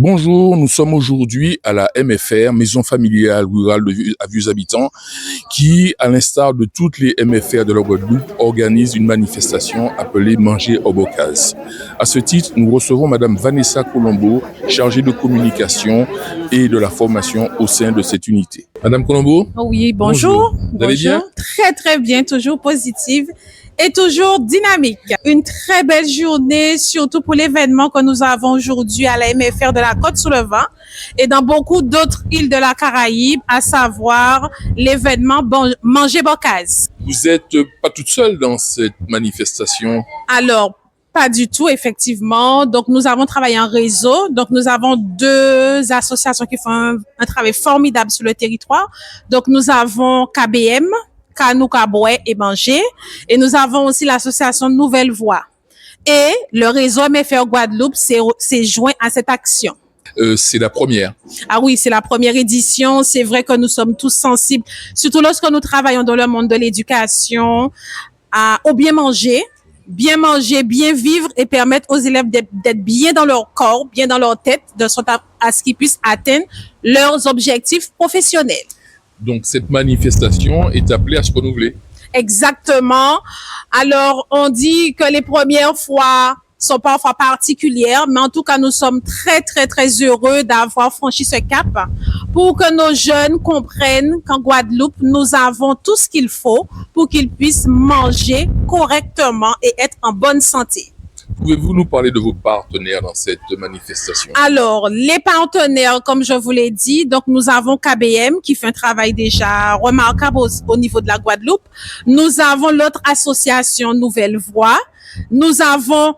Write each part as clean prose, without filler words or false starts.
Bonjour, nous sommes aujourd'hui à la MFR, Maison familiale rurale à Vieux Habitants, qui, à l'instar de toutes les MFR de la Guadeloupe, organise une manifestation appelée Manger au Bocaz. À ce titre, nous recevons Madame Vanessa Colombo, chargée de communication et de la formation au sein de cette unité. Madame Colombo? Oui, bonjour. Vous allez bien? Très, très bien, toujours positive et toujours dynamique. Une très belle journée, surtout pour l'événement que nous avons aujourd'hui à la MFR de la Côte-sous-le-Vent et dans beaucoup d'autres îles de la Caraïbe, à savoir l'événement Manger Bocaz. Vous n'êtes pas toute seule dans cette manifestation? Alors, pas du tout, effectivement. Donc, nous avons travaillé en réseau. Donc, nous avons deux associations qui font un travail formidable sur le territoire. Donc, nous avons KBM, Kanou Kaboué et Manger. Et nous avons aussi l'association Nouvelle Voix. Et le réseau MFR Guadeloupe s'est joint à cette action. C'est la première. Ah oui, c'est la première édition. C'est vrai que nous sommes tous sensibles, surtout lorsque nous travaillons dans le monde de l'éducation, au bien manger, bien vivre et permettre aux élèves d'être bien dans leur corps, bien dans leur tête, de sorte à ce qu'ils puissent atteindre leurs objectifs professionnels. Donc, cette manifestation est appelée à se renouveler. Exactement. Alors, on dit que les premières fois sont parfois particulières, mais en tout cas, nous sommes très, très, très heureux d'avoir franchi ce cap pour que nos jeunes comprennent qu'en Guadeloupe, nous avons tout ce qu'il faut pour qu'ils puissent manger correctement et être en bonne santé. Pouvez-vous nous parler de vos partenaires dans cette manifestation? Alors, les partenaires, comme je vous l'ai dit, donc nous avons KBM qui fait un travail déjà remarquable au niveau de la Guadeloupe. Nous avons l'autre association Nouvelle Voix. Nous avons,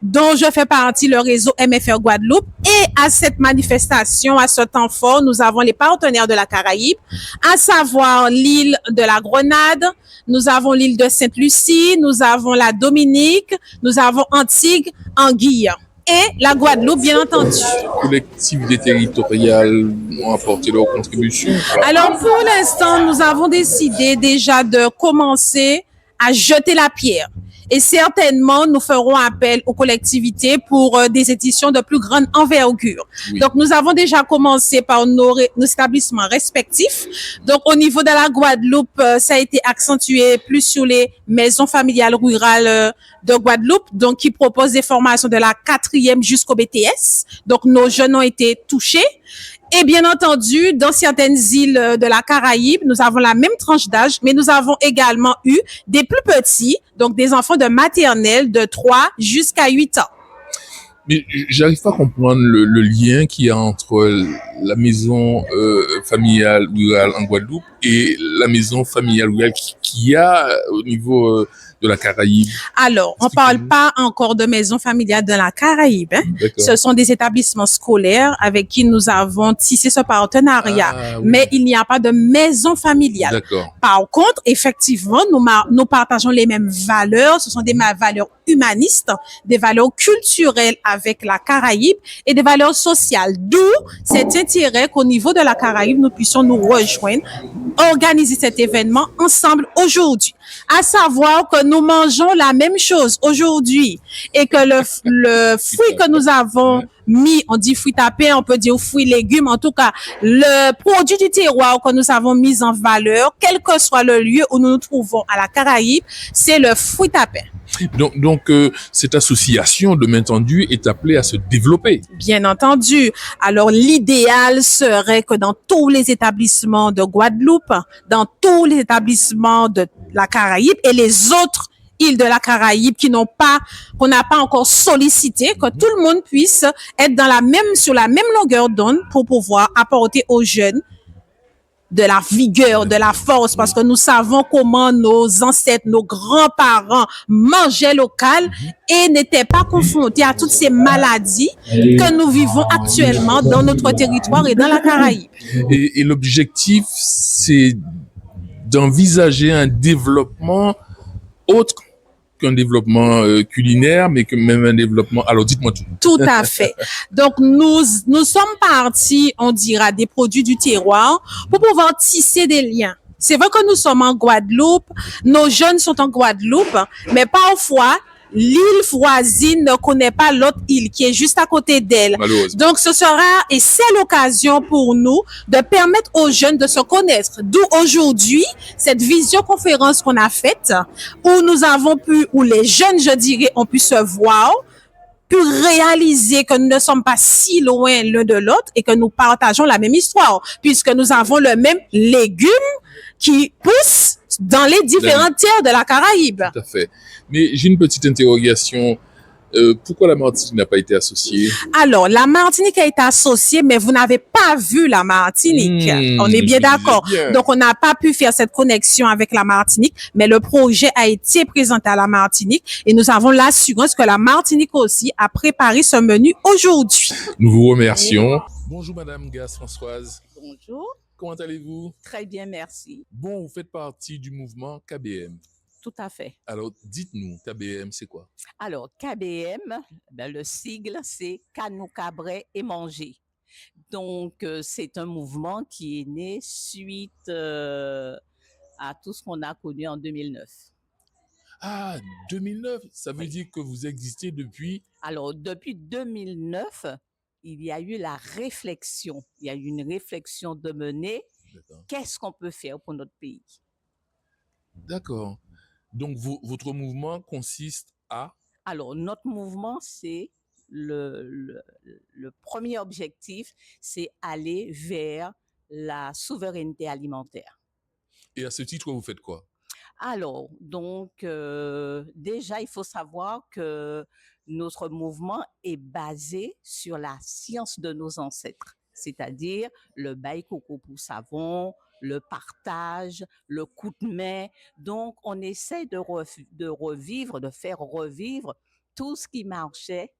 dont je fais partie, le réseau MFR Guadeloupe. Et à cette manifestation, à ce temps fort, nous avons les partenaires de la Caraïbe, à savoir l'île de la Grenade, nous avons l'île de Sainte-Lucie, nous avons la Dominique, nous avons Antigua, Anguille et la Guadeloupe, bien entendu. Les collectivités territoriales ont apporté leur contribution? Alors, pour l'instant, nous avons décidé déjà de commencer à jeter la pierre. Et certainement, nous ferons appel aux collectivités pour des éditions de plus grande envergure. Oui. Donc, nous avons déjà commencé par nos établissements respectifs. Donc, au niveau de la Guadeloupe, ça a été accentué plus sur les maisons familiales rurales de Guadeloupe, donc qui proposent des formations de la 4e jusqu'au BTS. Donc, nos jeunes ont été touchés. Et bien entendu, dans certaines îles de la Caraïbe, nous avons la même tranche d'âge, mais nous avons également eu des plus petits, donc des enfants de maternelle de 3 jusqu'à 8 ans. Mais j'arrive pas à comprendre le lien qu'il y a entre la maison familiale rurale en Guadeloupe et la maison familiale rurale qu'il y a au niveau de la Caraïbe. Alors, on parle pas encore de maison familiale de la Caraïbe. Hein. Ce sont des établissements scolaires avec qui nous avons tissé ce partenariat. Oui. Mais il n'y a pas de maison familiale. Par contre, effectivement, nous partageons les mêmes valeurs. Ce sont des valeurs humanistes, des valeurs culturelles avec la Caraïbe et des valeurs sociales. D'où cet intérêt qu'au niveau de la Caraïbe, nous puissions nous rejoindre, organiser cet événement ensemble aujourd'hui. À savoir que nous mangeons la même chose aujourd'hui et que le fruit que nous avons mis, on dit fruit tapé, on peut dire fruits légumes, en tout cas, le produit du terroir que nous avons mis en valeur, quel que soit le lieu où nous nous trouvons à la Caraïbe, c'est le fruit tapé. Donc cette association de main tendue est appelée à se développer. Bien entendu. Alors, l'idéal serait que dans tous les établissements de Guadeloupe, dans tous les établissements de la Caraïbe et les autres îles de la Caraïbe qu'on n'a pas encore sollicité, que tout le monde puisse être sur la même longueur d'onde pour pouvoir apporter aux jeunes de la vigueur, de la force, parce que nous savons comment nos ancêtres, nos grands-parents mangeaient local et n'étaient pas confrontés à toutes ces maladies que nous vivons actuellement dans notre territoire et dans la Caraïbe. Et l'objectif, c'est d'envisager un développement autre qu'un développement culinaire, mais que même un développement... Alors, dites-moi tout. Tout à fait. Donc, nous sommes partis, on dira, des produits du terroir pour pouvoir tisser des liens. C'est vrai que nous sommes en Guadeloupe, nos jeunes sont en Guadeloupe, mais parfois, l'île voisine ne connaît pas l'autre île qui est juste à côté d'elle. Donc, ce sera et c'est l'occasion pour nous de permettre aux jeunes de se connaître. D'où aujourd'hui, cette visioconférence qu'on a faite, où nous avons pu, où les jeunes, je dirais, ont pu se voir, pu réaliser que nous ne sommes pas si loin l'un de l'autre et que nous partageons la même histoire, puisque nous avons le même légume qui pousse dans les différentes terres de la Caraïbe. Tout à fait. Mais j'ai une petite interrogation. Pourquoi la Martinique n'a pas été associée? Alors, la Martinique a été associée, mais vous n'avez pas vu la Martinique. On est bien d'accord. Donc, on n'a pas pu faire cette connexion avec la Martinique, mais le projet a été présenté à la Martinique et nous avons l'assurance que la Martinique aussi a préparé ce menu aujourd'hui. Nous vous remercions. Bonjour Madame Gasse-Françoise. Bonjour. Comment allez-vous? Très bien, merci. Bon, vous faites partie du mouvement KBM. Tout à fait. Alors, dites-nous, KBM, c'est quoi? Alors, KBM, le sigle, c'est Canou Cabret et Manger. Donc, c'est un mouvement qui est né suite à tout ce qu'on a connu en 2009. Ah, 2009, ça veut dire que vous existez depuis? Alors, depuis 2009, il y a eu la réflexion. Il y a eu une réflexion de mener. Qu'est-ce qu'on peut faire pour notre pays? D'accord. Donc, votre mouvement consiste à? Alors, notre mouvement, c'est le premier objectif, c'est aller vers la souveraineté alimentaire. Et à ce titre, vous faites quoi? Alors, donc, déjà, il faut savoir que notre mouvement est basé sur la science de nos ancêtres, c'est-à-dire le bail coco pour savon, le partage, le coup de main. Donc, on essaie de revivre, de faire revivre tout ce qui marchait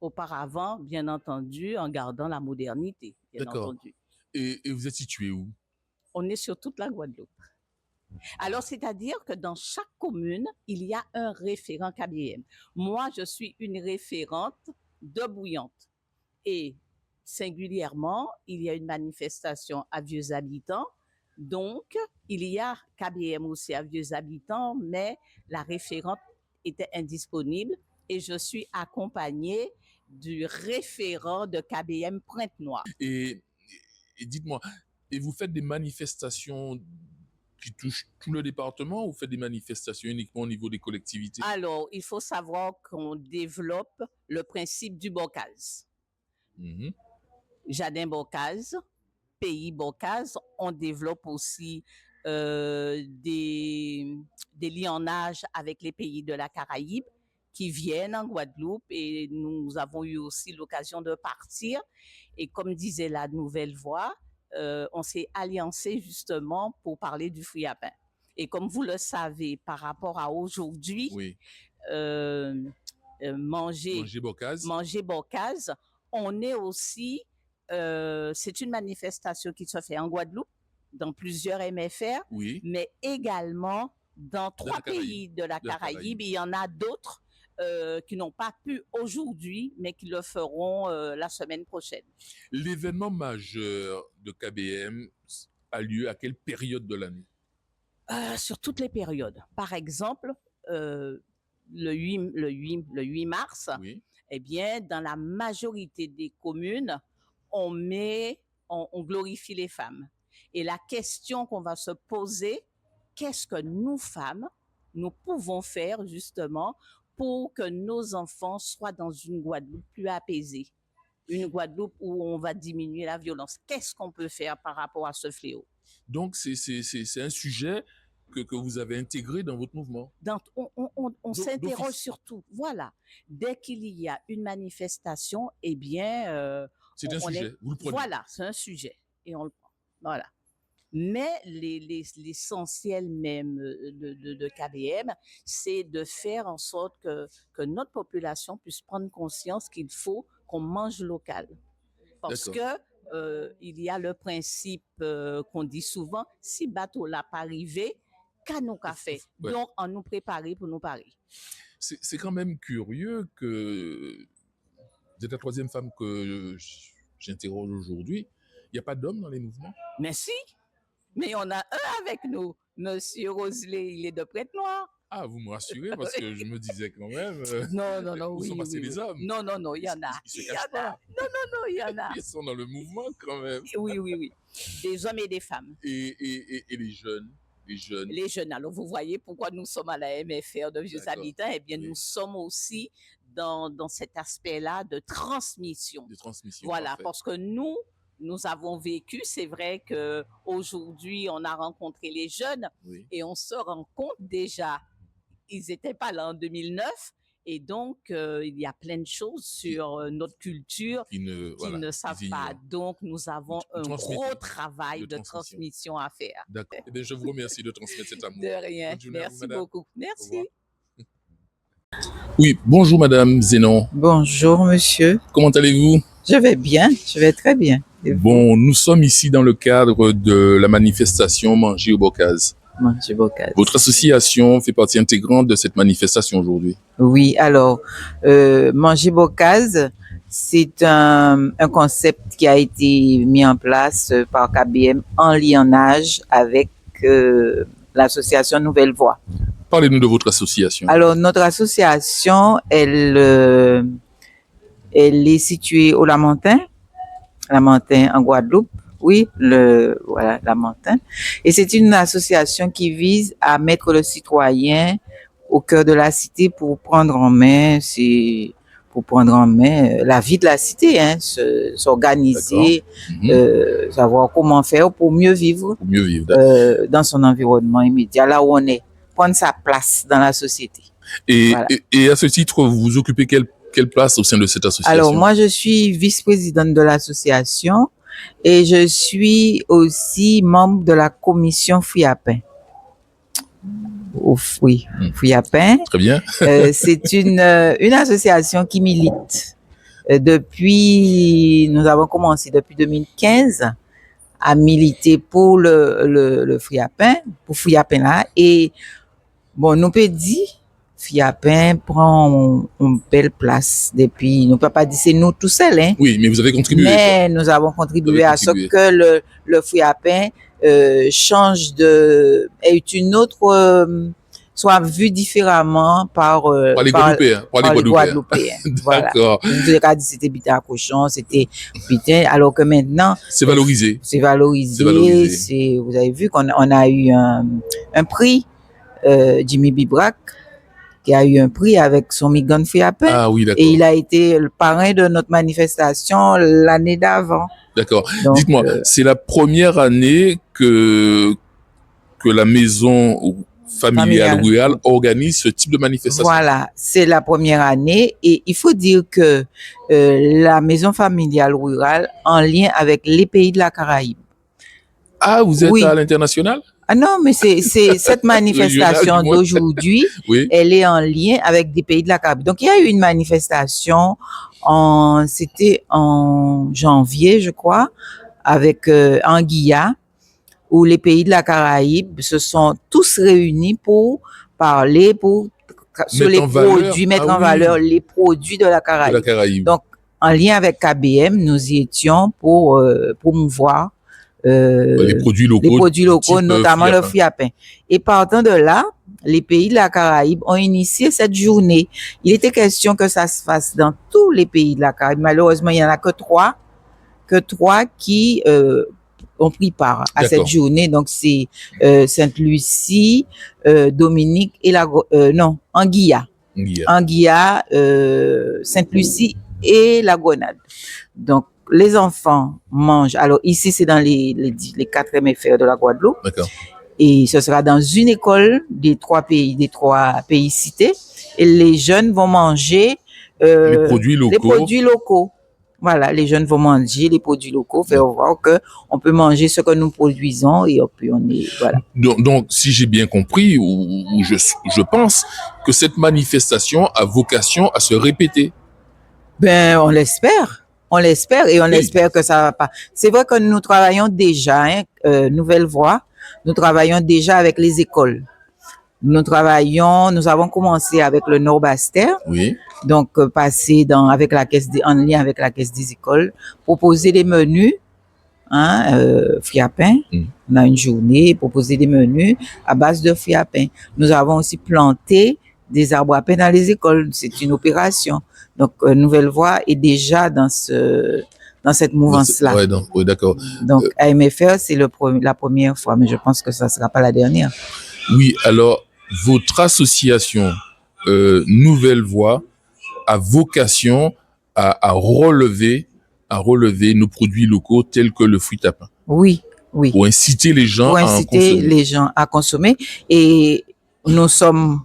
auparavant, bien entendu, en gardant la modernité, bien entendu. Et vous êtes situé où? On est sur toute la Guadeloupe. Alors, c'est-à-dire que dans chaque commune, il y a un référent KBM. Moi, je suis une référente de Bouillante. Et singulièrement, il y a une manifestation à Vieux Habitants. Donc, il y a KBM aussi à Vieux Habitants, mais la référente était indisponible et je suis accompagnée du référent de KBM Pointe-Noire. Et dites-moi, et vous faites des manifestations qui touchent tout le département ou vous faites des manifestations uniquement au niveau des collectivités? Alors, il faut savoir qu'on développe le principe du bocase. Jardin bocase, pays bocase, on développe aussi des lianages avec les pays de la Caraïbe qui viennent en Guadeloupe et nous avons eu aussi l'occasion de partir. Et comme disait la Nouvelle Voix, on s'est alliancé justement pour parler du fruit à pain. Et comme vous le savez, par rapport à aujourd'hui, oui. Manger bocase, on est aussi, c'est une manifestation qui se fait en Guadeloupe, dans plusieurs MFR, oui. mais également dans 3 pays de la Caraïbe. Il y en a d'autres qui n'ont pas pu aujourd'hui, mais qui le feront la semaine prochaine. L'événement majeur de KBM a lieu à quelle période de l'année? Sur toutes les périodes. Par exemple, le 8 mars, oui. Eh bien, dans la majorité des communes, on glorifie les femmes. Et la question qu'on va se poser, qu'est-ce que nous, femmes, nous pouvons faire justement pour que nos enfants soient dans une Guadeloupe plus apaisée, une Guadeloupe où on va diminuer la violence? Qu'est-ce qu'on peut faire par rapport à ce fléau? Donc, c'est un sujet que vous avez intégré dans votre mouvement. On s'interroge sur tout. Voilà. Dès qu'il y a une manifestation, eh bien... c'est un sujet, vous le prenez. Voilà, c'est un sujet et on le prend. Voilà. Mais l'essentiel même de KBM, c'est de faire en sorte que notre population puisse prendre conscience qu'il faut qu'on mange local. Parce que il y a le principe qu'on dit souvent, si bateau n'a pas arrivé, qu'à nous qu'a fait. Ouais. Donc, on nous préparer pour nous parer. C'est quand même curieux que vous êtes la 3e femme que j'interroge aujourd'hui. Il n'y a pas d'hommes dans les mouvements? Mais si, mais on a un avec nous, Monsieur Roselé, il est de Pointe-Noire. Ah, vous me rassurez parce que je me disais quand même. Non, Où sont passés les hommes? Non, il y en a. Ils se cachent pas. Non, il y en a. Ils sont dans le mouvement quand même. Oui. Des hommes et des femmes. Et les jeunes? Les jeunes. Alors, vous voyez pourquoi nous sommes à la MFR de Vieux Habitants? Eh bien, Oui. nous sommes aussi dans cet aspect-là de transmission. Voilà, parfait. parce que nous avons vécu, c'est vrai qu'aujourd'hui, on a rencontré les jeunes et on se rend compte déjà, ils n'étaient pas là en 2009. Et donc, il y a plein de choses sur notre culture qu'ils ne savent pas. Donc, nous avons un gros travail de transmission à faire. D'accord. Eh bien, je vous remercie de transmettre cet amour. De rien. Merci beaucoup. Merci. Oui, bonjour Madame Zénon. Bonjour Monsieur. Comment allez-vous? Je vais bien, je vais très bien. Bon, nous sommes ici dans le cadre de la manifestation Manger au Bocaz. Manger Bocaz. Votre association fait partie intégrante de cette manifestation aujourd'hui. Oui, alors, Manger Bocaz, c'est un concept qui a été mis en place par KBM en liaisonnage avec l'association Nouvelle Voie. Parlez-nous de votre association. Alors, notre association, elle est située au Lamentin en Guadeloupe. Oui, Lamentin. Et c'est une association qui vise à mettre le citoyen au cœur de la cité pour prendre en main la vie de la cité, s'organiser, savoir comment faire pour mieux vivre, dans son environnement immédiat, là où on est, prendre sa place dans la société. Et à ce titre, vous occupez quelle place au sein de cette association? Alors, moi, je suis vice-présidente de l'association et je suis aussi membre de la commission Fruits à Pain. Fruits à Pain. Très bien. C'est une association qui milite. Nous avons commencé depuis 2015 à militer pour le Fruits à Pain, pour Fruits à Pain là. Et bon, nous peut dire, Fruits à Pain prend une belle place depuis, nous ne pouvons pas dire c'est nous tout seuls, hein. Oui, mais vous avez contribué. Mais nous avons contribué à ce que le Fruits à Pain est une autre, soit vu différemment par les Guadeloupéens. Voilà. D'accord. Nous avons dit c'était bitin à cochon, c'était bitin, alors que maintenant c'est valorisé. C'est valorisé. Vous avez vu qu'on a eu un prix, Jimmy Bibrac, qui a eu un prix avec son Migan Fruits à Pain. Ah oui, d'accord. Et il a été le parrain de notre manifestation l'année d'avant. D'accord. Dites-moi, c'est la première année que la maison familiale rurale organise ce type de manifestation. Voilà, c'est la première année et il faut dire que la maison familiale rurale en lien avec les pays de la Caraïbe. Ah, vous êtes à l'international? Ah non, mais c'est cette manifestation d'aujourd'hui, elle est en lien avec des pays de la Caraïbe. Donc il y a eu une manifestation c'était en janvier, je crois, avec Anguilla, où les pays de la Caraïbe se sont tous réunis pour parler, mettre en valeur les produits de la Caraïbe. Donc, en lien avec KBM, nous y étions pour promouvoir les produits locaux, notamment le Fruits à Pain. Et partant de là, les pays de la Caraïbe ont initié cette journée. Il était question que ça se fasse dans tous les pays de la Caraïbe. Malheureusement, il n'y en a que trois qui ont pris part à cette journée. Donc, c'est Sainte-Lucie, Dominique et Anguilla. Anguilla, Sainte-Lucie et la Grenade. Donc, les enfants mangent. Alors, ici, c'est dans les 4 MFR de la Guadeloupe. D'accord. Et ce sera dans une école des trois pays cités. Et les jeunes vont manger les produits locaux. Voilà, les jeunes vont manger les produits locaux, faire voir que on peut manger ce que nous produisons et puis voilà. Donc, si j'ai bien compris, ou je pense que cette manifestation a vocation à se répéter. Ben, on l'espère et on espère que ça va pas. C'est vrai que nous travaillons déjà, Nouvelle Voie, nous travaillons déjà avec les écoles. Nous avons commencé avec le Nord-Bastère. Oui. Donc, passer en lien avec la caisse des écoles, proposer des menus fruits à pain. On a une journée, proposer des menus à base de fruits à pain. Nous avons aussi planté des arbres à pain dans les écoles. C'est une opération. Donc, Nouvelle Voie est déjà dans cette mouvance-là. Oui, d'accord. Donc, AMFR, c'est la première fois, mais je pense que ça ne sera pas la dernière. Oui, alors, votre association Nouvelle Voie a vocation à relever nos produits locaux tels que le fruit à pain. Oui. Pour inciter les gens à consommer. Et nous sommes,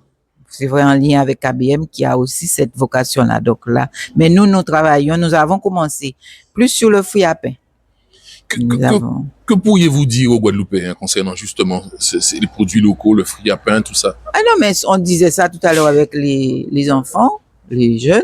c'est vrai, en lien avec KBM qui a aussi cette vocation-là. Donc là, mais nous avons commencé plus sur le fruit à pain. Que pourriez-vous dire aux Guadeloupéens concernant justement les produits locaux, le fruit à pain, tout ça? Ah non, mais on disait ça tout à l'heure avec les enfants, les jeunes.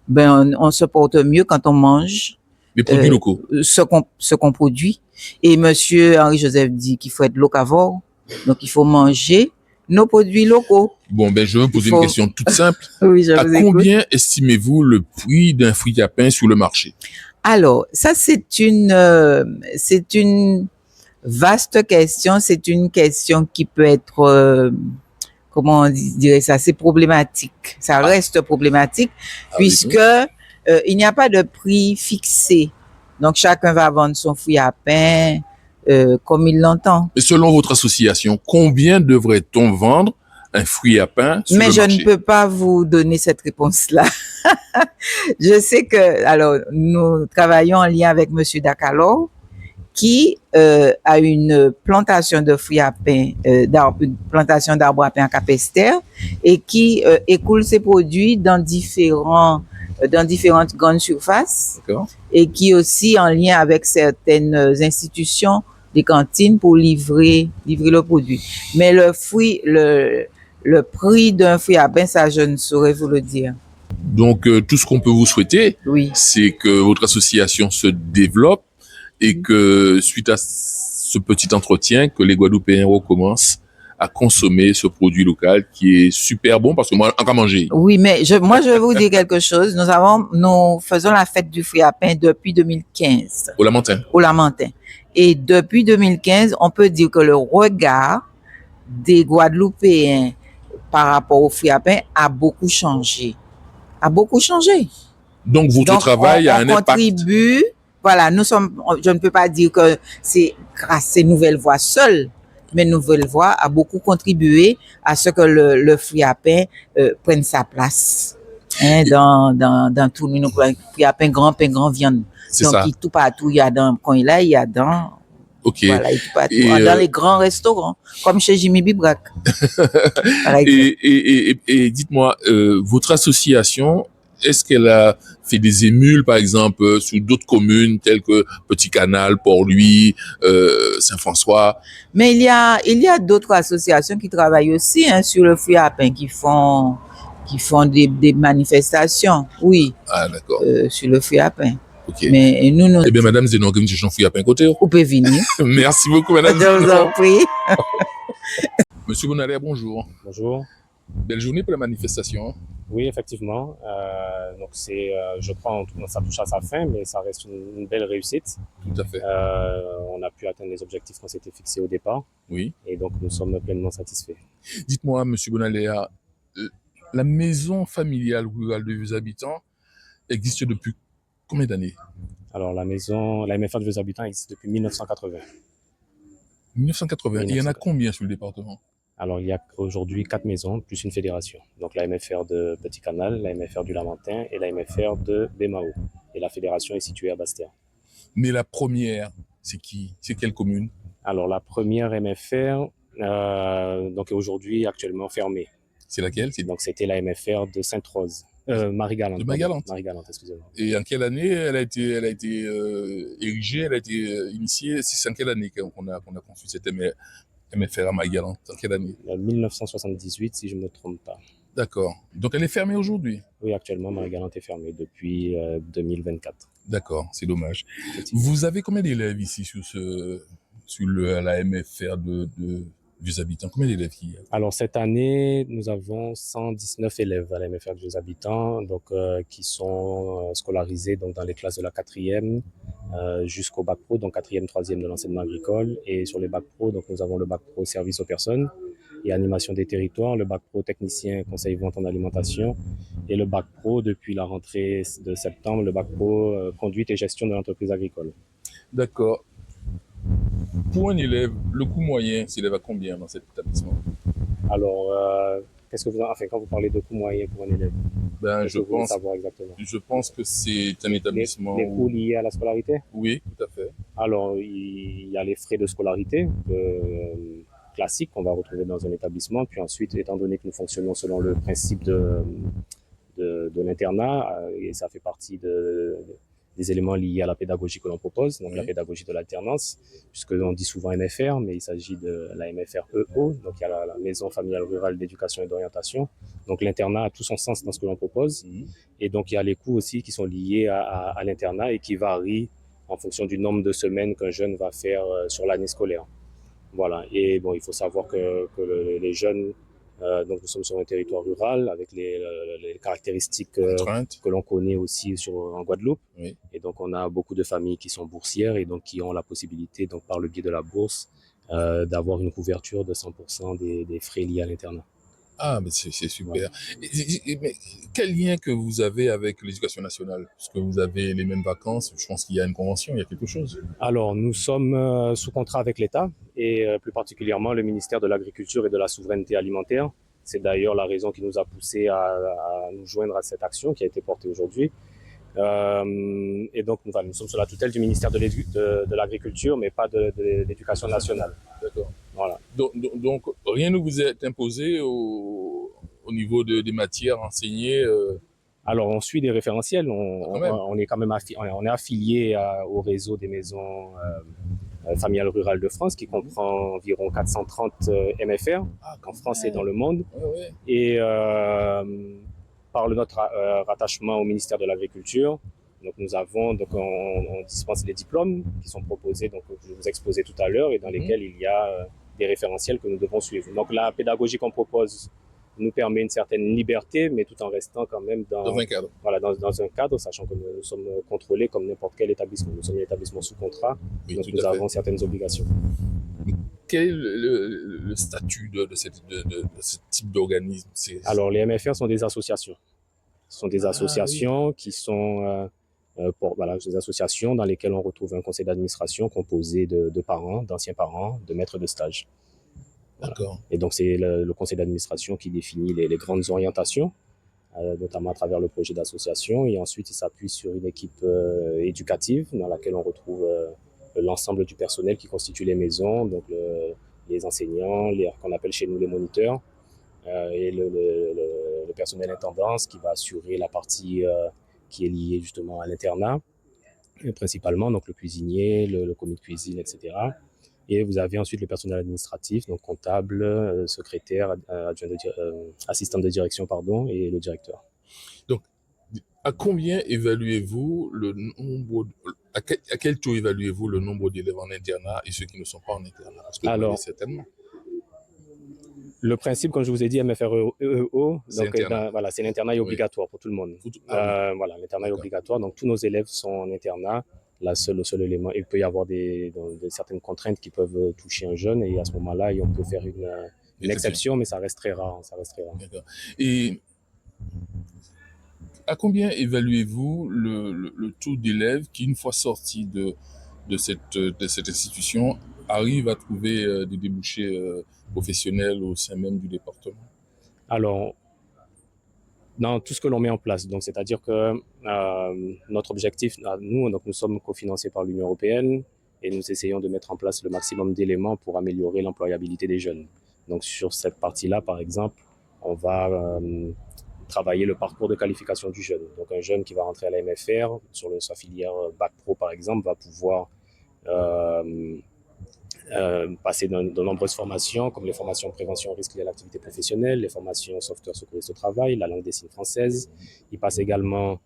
Ben, on se porte mieux quand on mange les produits locaux. Ce qu'on produit. Et monsieur Henri-Joseph dit qu'il faut être locavore. Donc, il faut manger nos produits locaux. Bon, ben, je vais vous poser une question toute simple. Oui, à combien estimez-vous le prix d'un fruit à pain sur le marché? Alors, ça, c'est une vaste question. C'est une question qui peut être, comment on dirait ça? C'est problématique. Ça reste problématique puisque il n'y a pas de prix fixé. Donc, chacun va vendre son fruit à pain comme il l'entend. Et selon votre association, combien devrait-on vendre un fruit à pain sur Mais le je marché? ne peux pas vous donner cette réponse-là. Je sais que, alors, nous travaillons en lien avec monsieur Dakalo, qui a une plantation de fruits à pain, une plantation d'arbres à pain à Capesterre, et qui écoule ses produits dans différentes grandes surfaces, et qui aussi en lien avec certaines institutions, des cantines pour livrer le produit. Mais le prix d'un fruit à pain, ça je ne saurais vous le dire. Donc tout ce qu'on peut vous souhaiter, c'est que votre association se développe et que suite à ce petit entretien, que les Guadeloupéens recommencent à consommer ce produit local qui est super bon parce que moi, on va manger. Oui, mais moi, je vais vous dire quelque chose. Nous faisons la fête du fruit à pain depuis 2015. Au Lamentin. Au Lamentin. Et depuis 2015, on peut dire que le regard des Guadeloupéens par rapport au fruit à pain a beaucoup changé. Donc, votre travail a un impact. Contribue. Voilà, je ne peux pas dire que c'est grâce à Nouvelle Voie seule, mais Nouvelle Voie a beaucoup contribué à ce que le fruit à pain prenne sa place. Dans tout le fruit à pain, grand viande. Donc, ça. Tout partout, il y a dans, quand il y a dans. Ok. Voilà, tout partout. Dans les grands restaurants, comme chez Jimmy Bibrac. Et dites-moi, votre association, est-ce qu'elle a fait des émules, par exemple, sur d'autres communes telles que Petit Canal, Port-Louis, Saint-François? Mais il y a d'autres associations qui travaillent aussi sur le fruit à pain, qui font des manifestations, oui. Ah, d'accord. Sur le fruit à pain. Okay. Mais nous... Eh bien, madame, c'est une organisation fruit à pain côté. Vous pouvez venir. Merci beaucoup, madame. Je vous en prie. Monsieur Bonalia, bonjour. Bonjour. Belle journée pour la manifestation. Oui, effectivement. Donc je crois, ça touche à sa fin, mais ça reste une belle réussite. Tout à fait. On a pu atteindre les objectifs qu'on s'était fixés au départ. Oui. Et donc, nous sommes pleinement satisfaits. Dites-moi, monsieur Bonalia, la maison familiale rurale de Vieux Habitants existe depuis combien d'années? Alors, la MFR de Vieux Habitants existe depuis 1980. 1980. Et il y en a combien sur le département? Alors, il y a aujourd'hui 4 maisons, plus une fédération. Donc, la MFR de Petit Canal, la MFR du Lamentin et la MFR de Bémao. Et la fédération est située à Bastia. Mais la première, c'est qui? C'est quelle commune? Alors, la première MFR donc, est aujourd'hui actuellement fermée. C'est laquelle? Donc, c'était la MFR de Sainte-Rose. Marie-Galante. De Marie-Galante. Marie-Galante, excusez-moi. Et en quelle année elle a été érigée, elle a été initiée? C'est en quelle année qu'on a conçu cette MFR à Marie-Galante? En quelle année? 1978, si je ne me trompe pas. D'accord. Donc elle est fermée aujourd'hui? Oui, actuellement, Marie-Galante est fermée depuis 2024. D'accord, c'est dommage. Vous avez combien d'élèves ici sur la MFR Vieux Habitants? Combien d'élèves il y a? Alors cette année, nous avons 119 élèves à la MFR Vieux Habitants, donc qui sont scolarisés donc dans les classes de la 4e jusqu'au bac pro, donc 4e, 3e de l'enseignement agricole. Et sur les bacs pro, donc nous avons le bac pro service aux personnes et animation des territoires, le bac pro technicien conseil vente en alimentation et le bac pro depuis la rentrée de septembre, le bac pro conduite et gestion de l'entreprise agricole. D'accord. Pour un élève, le coût moyen s'élève à combien dans cet établissement? Alors, qu'est-ce que vous, enfin, quand vous parlez de coût moyen pour un élève, je pense savoir exactement. Je pense que c'est un établissement. Les coûts liés à la scolarité? Oui, tout à fait. Alors, il y a les frais de scolarité classiques qu'on va retrouver dans un établissement. Puis ensuite, étant donné que nous fonctionnons selon le principe de l'internat, et ça fait partie des éléments liés à la pédagogie que l'on propose, donc la pédagogie de l'alternance, puisque on dit souvent MFR, mais il s'agit de la MFR EO, donc il y a la Maison familiale rurale d'éducation et d'orientation. Donc l'internat a tout son sens dans ce que l'on propose, et donc il y a les coûts aussi qui sont liés à l'internat et qui varient en fonction du nombre de semaines qu'un jeune va faire sur l'année scolaire. Voilà, et bon, il faut savoir que les jeunes, donc nous sommes sur un territoire rural avec les caractéristiques que l'on connaît aussi en Guadeloupe. Oui. Et donc on a beaucoup de familles qui sont boursières et donc qui ont la possibilité, donc par le biais de la bourse, d'avoir une couverture de 100% des frais liés à l'internat. Ah, mais c'est super. Ouais. Mais quel lien que vous avez avec l'éducation nationale? Parce que vous avez les mêmes vacances, je pense qu'il y a une convention, il y a quelque chose. Alors, nous sommes sous contrat avec l'État et plus particulièrement le ministère de l'Agriculture et de la Souveraineté alimentaire. C'est d'ailleurs la raison qui nous a poussé à nous joindre à cette action qui a été portée aujourd'hui. Et donc, nous sommes sous la tutelle du ministère de l'Agriculture, mais pas de l'Éducation nationale. D'accord. Voilà. Donc, rien ne vous est imposé au niveau des matières enseignées Alors, on suit des référentiels. On est quand même affilié au réseau des maisons familiales rurales de France, qui comprend environ 430 MFR en France et dans le monde. Ouais. Et par notre rattachement au ministère de l'Agriculture, donc nous avons, donc on dispense les diplômes qui sont proposés, donc que je vous exposais tout à l'heure, et dans lesquels il y a des référentiels que nous devons suivre. Donc la pédagogie qu'on propose nous permet une certaine liberté, mais tout en restant quand même dans un cadre. Voilà, dans un cadre, sachant que nous sommes contrôlés comme n'importe quel établissement. Nous sommes un établissement sous contrat, oui, donc nous avons certaines obligations. Quel est le statut de ce type d'organisme? Alors, les MFR sont des associations. Ce sont des associations qui sont des associations dans lesquelles on retrouve un conseil d'administration composé de parents, d'anciens parents, de maîtres de stage. D'accord. Et donc, c'est le conseil d'administration qui définit les grandes orientations, notamment à travers le projet d'association. Et ensuite, il s'appuie sur une équipe éducative dans laquelle on retrouve l'ensemble du personnel qui constitue les maisons, donc les enseignants, qu'on appelle chez nous les moniteurs, et le personnel intendance qui va assurer la partie qui est liée justement à l'internat, principalement, donc le cuisinier, le commis de cuisine, etc. Et vous avez ensuite le personnel administratif, donc comptable, secrétaire, assistant de direction, pardon, et le directeur. Donc, à combien évaluez-vous à quel taux évaluez-vous le nombre d'élèves en internat et ceux qui ne sont pas en internat? Parce que alors, certainement. Le principe, comme je vous ai dit, MFR EO, donc voilà, c'est l'internat est obligatoire pour tout le monde. Voilà, l'internat est obligatoire, donc tous nos élèves sont en internat. Le seul élément, il peut y avoir certaines contraintes qui peuvent toucher un jeune, et à ce moment-là, on peut faire une exception, mais ça reste très rare. D'accord. Et à combien évaluez-vous le taux d'élèves qui, une fois sortis de cette institution, arrivent à trouver des débouchés professionnels au sein même du département? Alors, dans tout ce que l'on met en place, donc c'est-à-dire que notre objectif, nous sommes cofinancés par l'Union européenne et nous essayons de mettre en place le maximum d'éléments pour améliorer l'employabilité des jeunes. Donc sur cette partie-là, par exemple, on va travailler le parcours de qualification du jeune. Donc un jeune qui va rentrer à la MFR sur sa filière Bac Pro, par exemple, va pouvoir passer de nombreuses formations, comme les formations prévention risque lié à l'activité professionnelle, les formations software secouriste au travail, la langue des signes française. Il passe également,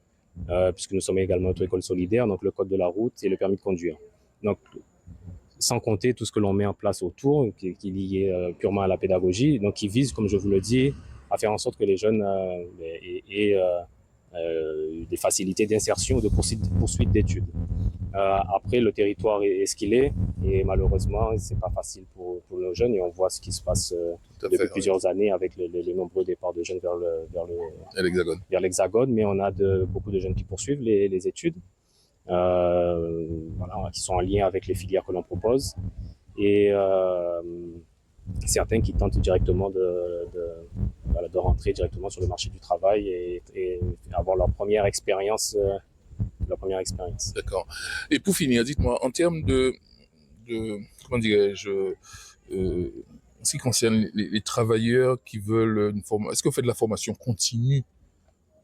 puisque nous sommes également auto-école solidaire, donc le code de la route et le permis de conduire. Donc, sans compter tout ce que l'on met en place autour, qui est lié purement à la pédagogie, donc qui vise, comme je vous le dis, à faire en sorte que les jeunes aient des facilités d'insertion ou de poursuite d'études. Après, le territoire est ce qu'il est, et malheureusement, c'est pas facile pour nos jeunes, et on voit ce qui se passe depuis plusieurs années avec les nombreux départs de jeunes vers l'Hexagone, mais on a beaucoup de jeunes qui poursuivent les études, qui sont en lien avec les filières que l'on propose, et certains qui tentent directement de rentrer directement sur le marché du travail et avoir leur première expérience. D'accord. Et pour finir, dites-moi, en termes de comment dirais-je, en ce qui concerne les travailleurs qui veulent une formation, est-ce qu'on fait de la formation continue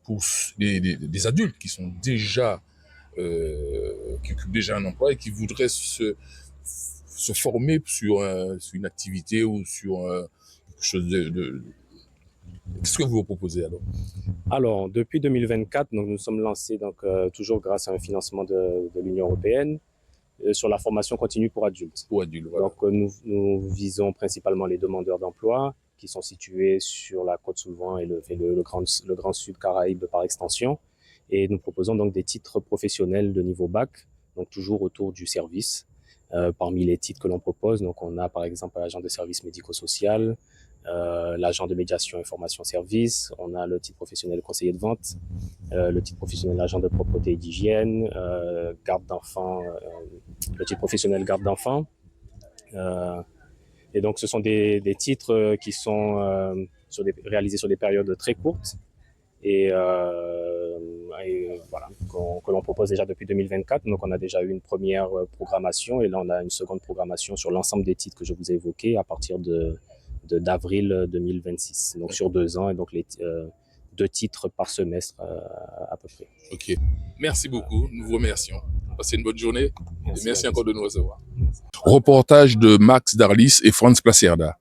pour des adultes qui sont déjà, qui occupent déjà un emploi et qui voudraient se former sur une activité ou sur quelque chose Qu'est-ce que vous proposez alors? Alors, depuis 2024, donc, nous sommes lancés toujours grâce à un financement de l'Union européenne sur la formation continue pour adultes. Pour adultes, voilà. Donc, nous visons principalement les demandeurs d'emploi qui sont situés sur la côte Sous-le-Vent et le Grand Sud Caraïbes par extension. Et nous proposons donc des titres professionnels de niveau bac, donc toujours autour du service. Parmi les titres que l'on propose, donc on a par exemple l'agent de service médico-social, l'agent de médiation information service, on a le titre professionnel conseiller de vente, le titre professionnel agent de propreté et d'hygiène, garde d'enfants, le titre professionnel garde d'enfants. Et donc ce sont des titres qui sont réalisés sur des périodes très courtes et voilà, que l'on propose déjà depuis 2024. Donc on a déjà eu une première programmation et là on a une seconde programmation sur l'ensemble des titres que je vous ai évoqués à partir d'avril 2026, donc sur 2 ans, et donc 2 titres par semestre à peu près. Ok, merci beaucoup, nous vous remercions. Passez une bonne journée et merci encore de nous recevoir. Reportage de Max Darlis et Franz Placerda.